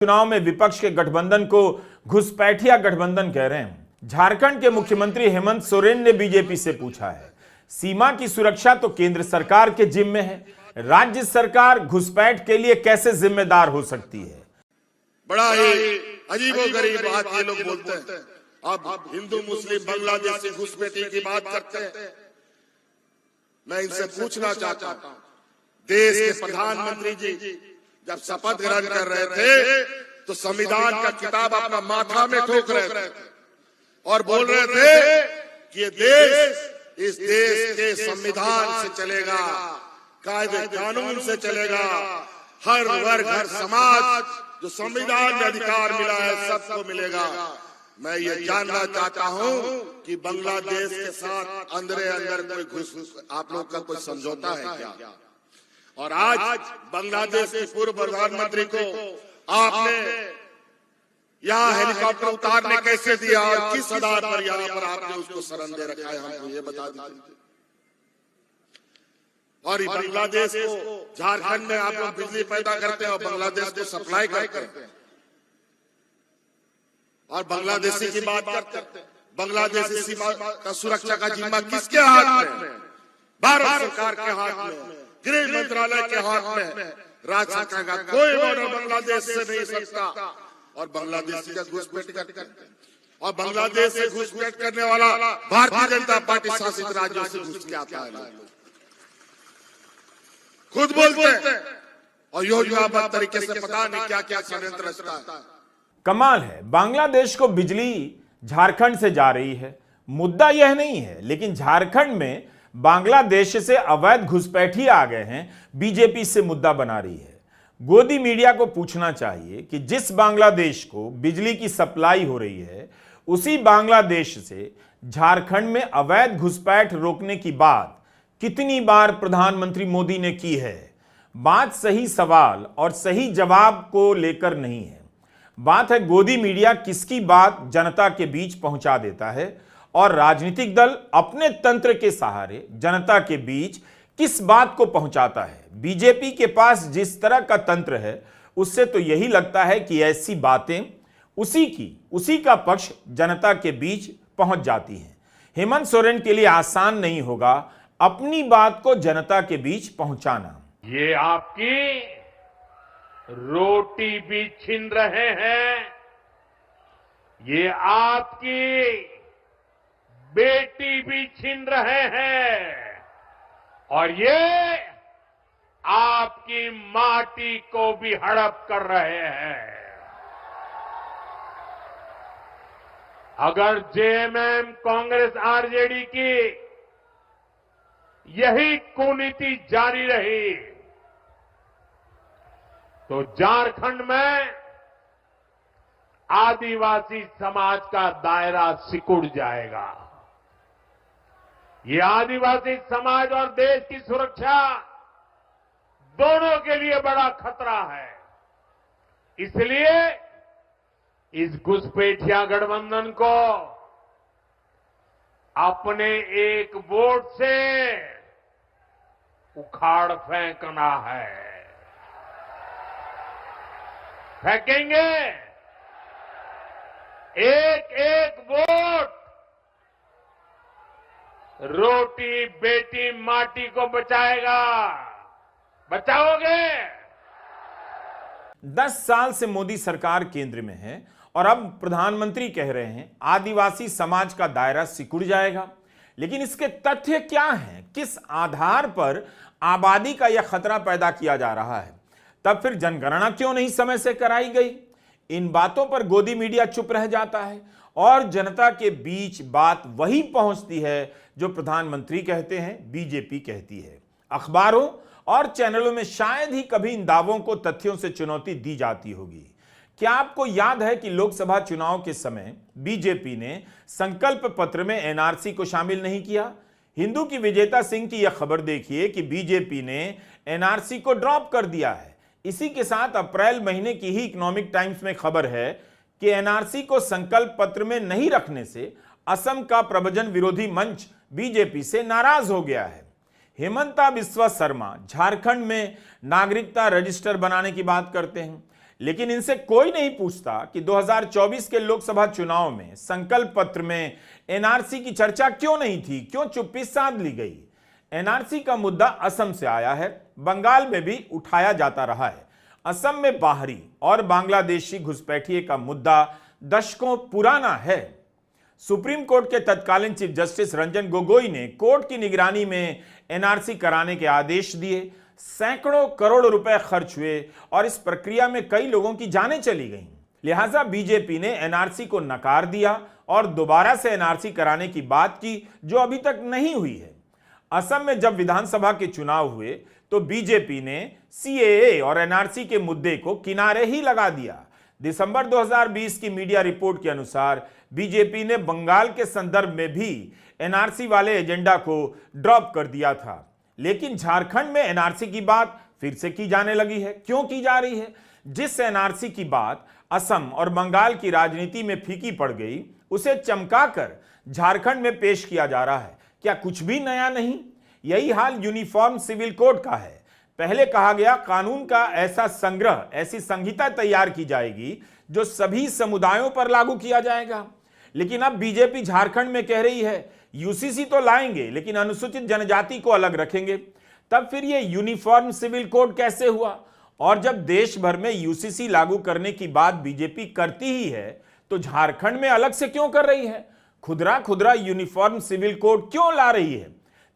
चुनाव में विपक्ष के गठबंधन को घुसपैठिया गठबंधन कह रहे हैं। झारखंड के मुख्यमंत्री हेमंत सोरेन ने बीजेपी से पूछा है, सीमा की सुरक्षा तो केंद्र सरकार के जिम्मे है, राज्य सरकार घुसपैठ के लिए कैसे जिम्मेदार हो सकती है। बड़ा ही अजीबोगरीब बात ये लोग बोलते हैं। अब हिंदू मुस्लिम बांग्लादेशी घुसपैठी की बात करते हैं। मैं इनसे पूछना चाहता हूं, देश के प्रधानमंत्री जी जब शपथ ग्रहण कर रहे थे तो संविधान का किताब अपना माथा में ठोक रहे थे और बोल रहे थे कि ये देश इस देश के संविधान से चलेगा, कायदे कानून से चलेगा, हर वर्ग हर समाज जो संविधान में अधिकार मिला है सबको मिलेगा। मैं ये जानना चाहता हूं कि बांग्लादेश के साथ अंदर कोई आप लोग का कोई समझौता है क्या? और आज बांग्लादेश के पूर्व प्रधानमंत्री को आपने यहाँ हेलीकॉप्टर उतारने कैसे दिया और किस आधार पर यहाँ पर आपने उसको शरण दे रखा है, हमको ये बता दीजिए। और बांग्लादेश को झारखंड में आप लोग बिजली पैदा करते हैं और बांग्लादेश को सप्लाई करते हैं और बांग्लादेशी की बात करते हैं। बांग्लादेशी सीमा का सुरक्षा का जिम्मा किसके हाथ में? भारत सरकार के हाथ में, गृह मंत्रालय के हाथ में। राज्य सरकार का कोई बॉर्डर बांग्लादेश से नहीं सकता और बांग्लादेशी का घुसपैठ करते हैं और बांग्लादेश से घुसपैठ करने वाला भारतीय जनता पार्टी शासित राज्यों से घुस के आता है, खुद बोलते हैं और योजनाबद्ध तरीके से पता नहीं क्या क्या षड्यंत्र रचता है। कमाल है, बांग्लादेश को बिजली झारखंड से जा रही है। मुद्दा यह नहीं है, लेकिन झारखंड में बांग्लादेश से अवैध घुसपैठी आ गए हैं, बीजेपी से मुद्दा बना रही है। गोदी मीडिया को पूछना चाहिए कि जिस बांग्लादेश को बिजली की सप्लाई हो रही है, उसी बांग्लादेश से झारखंड में अवैध घुसपैठ रोकने की बात कितनी बार प्रधानमंत्री मोदी ने की है। बात सही सवाल और सही जवाब को लेकर नहीं है, बात है गोदी मीडिया किसकी बात जनता के बीच पहुंचा देता है और राजनीतिक दल अपने तंत्र के सहारे जनता के बीच किस बात को पहुंचाता है। बीजेपी के पास जिस तरह का तंत्र है, उससे तो यही लगता है कि ऐसी बातें उसी का पक्ष जनता के बीच पहुंच जाती हैं। हेमंत सोरेन के लिए आसान नहीं होगा अपनी बात को जनता के बीच पहुंचाना। ये आपकी रोटी भी छीन रहे हैं, ये आपकी बेटी भी छीन रहे हैं और ये आपकी माटी को भी हड़प कर रहे हैं। अगर जेएमएम, कांग्रेस, आरजेडी की यही कुनीति जारी रही तो झारखंड में आदिवासी समाज का दायरा सिकुड़ जाएगा। ये आदिवासी समाज और देश की सुरक्षा दोनों के लिए बड़ा खतरा है। इसलिए इस घुसपैठिया गठबंधन को अपने एक वोट से उखाड़ फेंकना है। फेंकेंगे, एक एक वोट रोटी बेटी माटी को बचाएगा। बचाओगे? 10 साल से मोदी सरकार केंद्र में है और अब प्रधानमंत्री कह रहे हैं आदिवासी समाज का दायरा सिकुड़ जाएगा। लेकिन इसके तथ्य क्या हैं? किस आधार पर आबादी का यह खतरा पैदा किया जा रहा है? तब फिर जनगणना क्यों नहीं समय से कराई गई? इन बातों पर गोदी मीडिया चुप रह जाता है और जनता के बीच बात वही पहुंचती है जो प्रधानमंत्री कहते हैं, बीजेपी कहती है। अखबारों और चैनलों में शायद ही कभी इन दावों को तथ्यों से चुनौती दी जाती होगी। क्या आपको याद है कि लोकसभा चुनाव के समय बीजेपी ने संकल्प पत्र में एनआरसी को शामिल नहीं किया? हिंदू की विजेता सिंह की यह खबर देखिए कि बीजेपी ने एनआरसी को ड्रॉप कर दिया है। इसी के साथ अप्रैल महीने की ही इकोनॉमिक टाइम्स में खबर है कि एनआरसी को संकल्प पत्र में नहीं रखने से असम का प्रव्रजन विरोधी मंच बीजेपी से नाराज हो गया है। हेमंता बिस्वा शर्मा झारखंड में नागरिकता रजिस्टर बनाने की बात करते हैं, लेकिन इनसे कोई नहीं पूछता कि 2024 के लोकसभा चुनाव में संकल्प पत्र में एनआरसी की चर्चा क्यों नहीं थी, क्यों चुप्पी साध ली गई। एनआरसी का मुद्दा असम से आया है, बंगाल में भी उठाया जाता रहा है। असम में बाहरी और बांग्लादेशी घुसपैठिए का मुद्दा दशकों पुराना है। सुप्रीम कोर्ट के तत्कालीन चीफ जस्टिस रंजन गोगोई ने कोर्ट की निगरानी में एनआरसी कराने के आदेश दिए। सैकड़ों करोड़ रुपए खर्च हुए और इस प्रक्रिया में कई लोगों की जानें चली गईं। लिहाजा बीजेपी ने एनआरसी को नकार दिया और दोबारा से एनआरसी कराने की बात की, जो अभी तक नहीं हुई है। असम में जब विधानसभा के चुनाव हुए तो बीजेपी ने सीएए और एनआरसी के मुद्दे को किनारे ही लगा दिया। दिसंबर 2020 की मीडिया रिपोर्ट के अनुसार बीजेपी ने बंगाल के संदर्भ में भी एनआरसी वाले एजेंडा को ड्रॉप कर दिया था। लेकिन झारखंड में एनआरसी की बात फिर से की जाने लगी है। क्यों की जा रही है? जिस एनआरसी की बात असम और बंगाल की राजनीति में फीकी पड़ गई, उसे चमकाकर झारखंड में पेश किया जा रहा है। क्या कुछ भी नया नहीं? यही हाल यूनिफॉर्म सिविल कोड का है। पहले कहा गया कानून का ऐसा संग्रह, ऐसी संहिता तैयार की जाएगी जो सभी समुदायों पर लागू किया जाएगा। लेकिन अब बीजेपी झारखंड में कह रही है यूसीसी तो लाएंगे लेकिन अनुसूचित जनजाति को अलग रखेंगे। तब फिर ये यूनिफॉर्म सिविल कोड कैसे हुआ? और जब देश भर में यूसीसी लागू करने की बात बीजेपी करती ही है तो झारखंड में अलग से क्यों कर रही है? खुदरा खुदरा यूनिफॉर्म सिविल कोड क्यों ला रही है?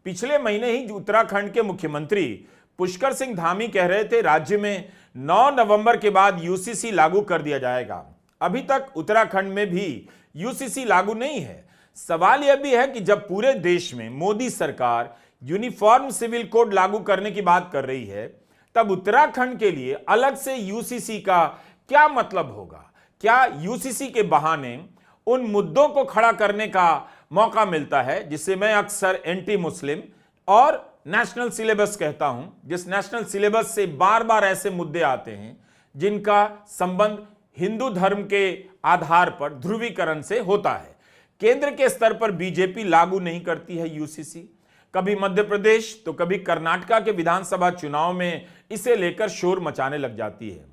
पिछले महीने ही उत्तराखंड के मुख्यमंत्री पुष्कर सिंह धामी कह रहे थे राज्य में 9 नवंबर के बाद यूसीसी लागू कर दिया जाएगा। अभी तक उत्तराखंड में भी यूसीसी लागू नहीं है। सवाल यह भी है कि जब पूरे देश में मोदी सरकार यूनिफॉर्म सिविल कोड लागू करने की बात कर रही है, तब उत्तराखंड के लिए अलग से यूसीसी का क्या मतलब होगा? क्या यूसीसी के बहाने उन मुद्दों को खड़ा करने का मौका मिलता है जिसे मैं अक्सर एंटी मुस्लिम और नेशनल सिलेबस कहता हूं, जिस नेशनल सिलेबस से बार बार ऐसे मुद्दे आते हैं जिनका संबंध हिंदू धर्म के आधार पर ध्रुवीकरण से होता है। केंद्र के स्तर पर बीजेपी लागू नहीं करती है यूसीसी। कभी मध्य प्रदेश तो कभी कर्नाटका के विधानसभा चुनाव में इसे लेकर शोर मचाने लग जाती है।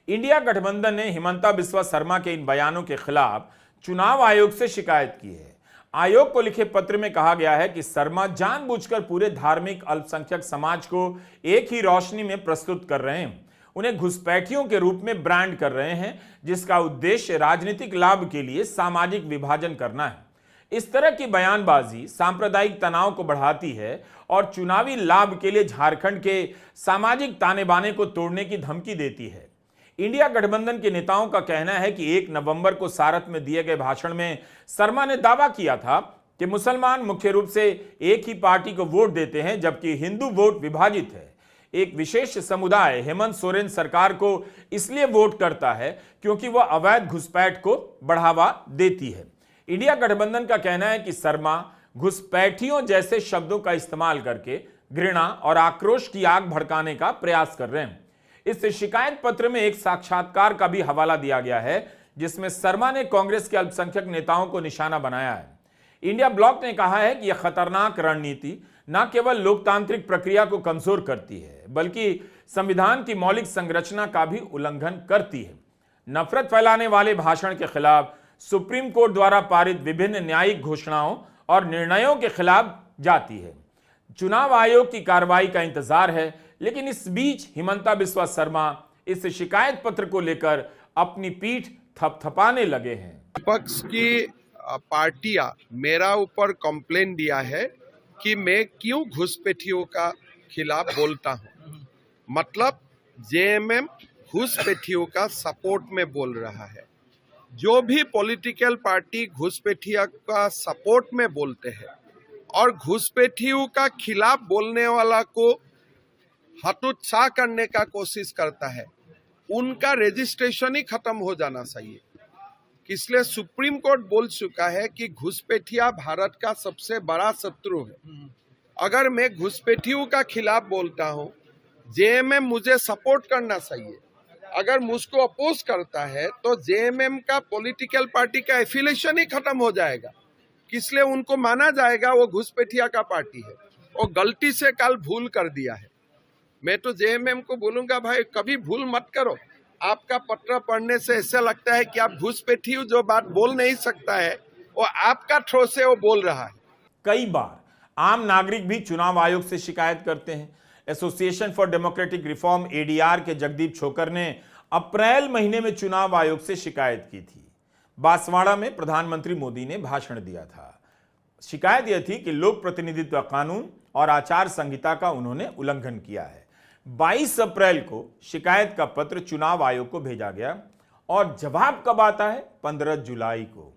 इंडिया गठबंधन ने हिमंता बिस्वा शर्मा के इन बयानों के खिलाफ चुनाव आयोग से शिकायत की है। आयोग को लिखे पत्र में कहा गया है कि शर्मा जानबूझकर पूरे धार्मिक अल्पसंख्यक समाज को एक ही रोशनी में प्रस्तुत कर रहे हैं, उन्हें घुसपैठियों के रूप में ब्रांड कर रहे हैं, जिसका उद्देश्य राजनीतिक लाभ के लिए सामाजिक विभाजन करना है। इस तरह की बयानबाजी सांप्रदायिक तनाव को बढ़ाती है और चुनावी लाभ के लिए झारखंड के सामाजिक ताने बाने को तोड़ने की धमकी देती है। इंडिया गठबंधन के नेताओं का कहना है कि 1 नवंबर को सारत में दिए गए भाषण में शर्मा ने दावा किया था कि मुसलमान मुख्य रूप से एक ही पार्टी को वोट देते हैं जबकि हिंदू वोट विभाजित है। एक विशेष समुदाय हेमंत सोरेन सरकार को इसलिए वोट करता है क्योंकि वह अवैध घुसपैठ को बढ़ावा देती है। इंडिया गठबंधन का कहना है कि शर्मा घुसपैठियों जैसे शब्दों का इस्तेमाल करके घृणा और आक्रोश की आग भड़काने का प्रयास कर रहे हैं। इस शिकायत पत्र में एक साक्षात्कार का भी हवाला दिया गया है जिसमें शर्मा ने कांग्रेस के अल्पसंख्यक नेताओं को निशाना बनाया है। इंडिया ब्लॉक ने कहा है कि यह खतरनाक रणनीति न केवल लोकतांत्रिक प्रक्रिया को कमजोर करती है बल्कि संविधान की मौलिक संरचना का भी उल्लंघन करती है। नफरत फैलाने वाले भाषण के खिलाफ सुप्रीम कोर्ट द्वारा पारित विभिन्न न्यायिक घोषणाओं और निर्णयों के खिलाफ जाती है। चुनाव आयोग की कार्रवाई का इंतजार है, लेकिन इस बीच हिमंता बिस्वा शर्मा इस शिकायत पत्र को लेकर अपनी पीठ थपथपाने लगे हैं। विपक्ष की पार्टियां मेरा ऊपर कंप्लेन दिया है कि मैं क्यों घुसपैठियों का खिलाफ बोलता हूं। मतलब जेएमएम घुसपैठियों का सपोर्ट में बोल रहा है। जो भी पॉलिटिकल पार्टी घुसपैठिया का सपोर्ट में बोलते हैं और घुसपैठियों का खिलाफ बोलने वाला को हतोत्साह करने का कोशिश करता है, उनका रजिस्ट्रेशन ही खत्म हो जाना चाहिए। इसलिए सुप्रीम कोर्ट बोल चुका है कि घुसपैठिया भारत का सबसे बड़ा शत्रु है। अगर मैं घुसपैठियों का खिलाफ बोलता हूं, जेएमएम मुझे सपोर्ट करना चाहिए। अगर मुझको अपोज करता है तो जेएमएम का पॉलिटिकल पार्टी का एफिलिएशन ही खत्म हो जाएगा। इसलिए उनको माना जाएगा वो घुसपैठिया का पार्टी है। वो गलती से कल भूल कर दिया है। मैं तो जेएमएम को बोलूंगा भाई कभी भूल मत करो। आपका पत्र पढ़ने से ऐसा लगता है कि आप घुसपैठी हो, जो बात बोल नहीं सकता है वो आपका थ्रो से वो बोल रहा है। कई बार आम नागरिक भी चुनाव आयोग से शिकायत करते हैं। Association for democratic reform ADR के जगदीप छोकर ने अप्रैल महीने में चुनाव आयोग से शिकायत की थी। बांसवाड़ा में प्रधानमंत्री मोदी ने भाषण दिया था। शिकायत यह थी कि लोक प्रतिनिधित्व कानून और आचार संहिता का उन्होंने उल्लंघन किया है। 22 अप्रैल को शिकायत का पत्र चुनाव आयोग को भेजा गया और जवाब कब आता है? 15 जुलाई को।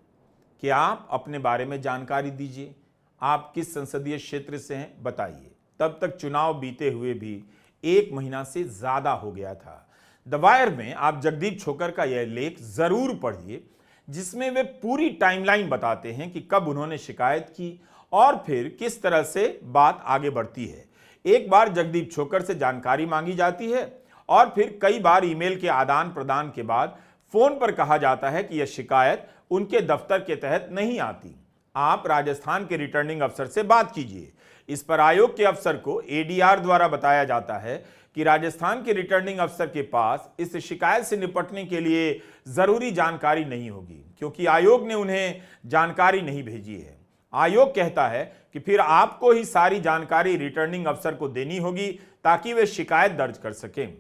कि आप अपने बारे में जानकारी दीजिए, आप किस संसदीय क्षेत्र से हैं बताइए। तब तक चुनाव बीते हुए भी 1 महीना से ज्यादा हो गया था। द वायर में आप जगदीप छोकर का यह लेख जरूर पढ़िए, जिसमें वे पूरी टाइमलाइन बताते हैं कि कब उन्होंने शिकायत की और फिर किस तरह से बात आगे बढ़ती है। एक बार जगदीप छोकर से जानकारी मांगी जाती है और फिर कई बार ईमेल के आदान प्रदान के बाद फोन पर कहा जाता है कि यह शिकायत उनके दफ्तर के तहत नहीं आती, आप राजस्थान के रिटर्निंग अफसर से बात कीजिए। इस पर आयोग के अफसर को एडीआर द्वारा बताया जाता है कि राजस्थान के रिटर्निंग अफसर के पास इस शिकायत से निपटने के लिए जरूरी जानकारी नहीं होगी, क्योंकि आयोग ने उन्हें जानकारी नहीं भेजी है। आयोग कहता है कि फिर आपको ही सारी जानकारी रिटर्निंग अफसर को देनी होगी ताकि वे शिकायत दर्ज कर सकें।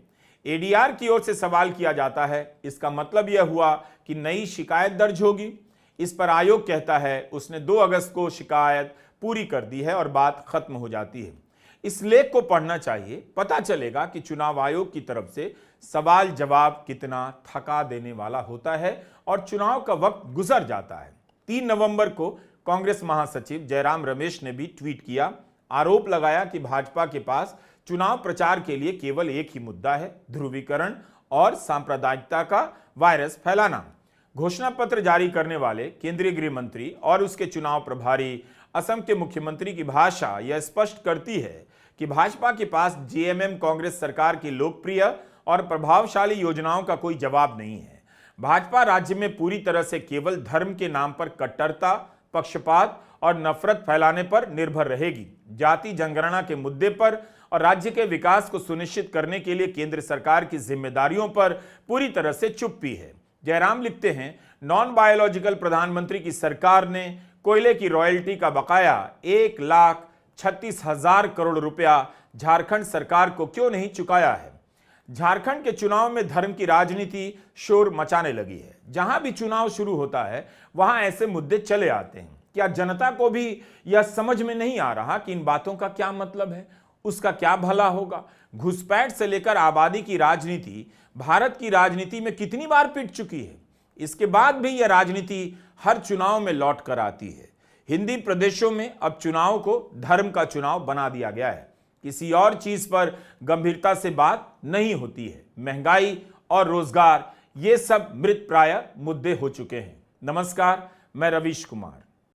एडीआर की ओर से सवाल किया जाता है, इसका मतलब यह हुआ कि नई शिकायत दर्ज होगी? इस पर आयोग कहता है उसने 2 अगस्त को शिकायत पूरी कर दी है और बात खत्म हो जाती है। इस लेख को पढ़ना चाहिए, पता चलेगा कि चुनाव आयोग की तरफ से सवाल जवाब कितना थका देने वाला होता है और चुनाव का वक्त गुजर जाता है। 3 नवंबर को कांग्रेस महासचिव जयराम रमेश ने भी ट्वीट किया, आरोप लगाया कि भाजपा के पास चुनाव प्रचार के लिए केवल एक ही मुद्दा है, ध्रुवीकरण और सांप्रदायिकता का वायरस फैलाना। घोषणा पत्र जारी करने वाले केंद्रीय गृह मंत्री और उसके चुनाव प्रभारी असम के मुख्यमंत्री की भाषा यह स्पष्ट करती है कि भाजपा के पास जेएमएम कांग्रेस सरकार की लोकप्रिय और प्रभावशाली योजनाओं का कोई जवाब नहीं है। भाजपा राज्य में पूरी तरह से केवल धर्म के नाम पर कट्टरता, पक्षपात और नफरत फैलाने पर निर्भर रहेगी। जाति जनगणना के मुद्दे पर और राज्य के विकास को सुनिश्चित करने के लिए केंद्र सरकार की जिम्मेदारियों पर पूरी तरह से चुप्पी है। जयराम लिखते हैं, नॉन बायोलॉजिकल प्रधानमंत्री की सरकार ने कोयले की रॉयल्टी का बकाया 1,36,000 करोड़ रुपया झारखंड सरकार को क्यों नहीं चुकाया है? झारखंड के चुनाव में धर्म की राजनीति शोर मचाने लगी है। जहां भी चुनाव शुरू होता है वहां ऐसे मुद्दे चले आते हैं। क्या जनता को भी यह समझ में नहीं आ रहा कि इन बातों का क्या मतलब है, उसका क्या भला होगा? घुसपैठ से लेकर आबादी की राजनीति भारत की राजनीति में कितनी बार पिट चुकी है। इसके बाद भी यह राजनीति हर चुनाव में लौट कर आती है। हिंदी प्रदेशों में अब चुनाव को धर्म का चुनाव बना दिया गया है। किसी और चीज पर गंभीरता से बात नहीं होती है। महंगाई और रोजगार ये सब मृतप्राय मुद्दे हो चुके हैं। नमस्कार, मैं रवीश कुमार।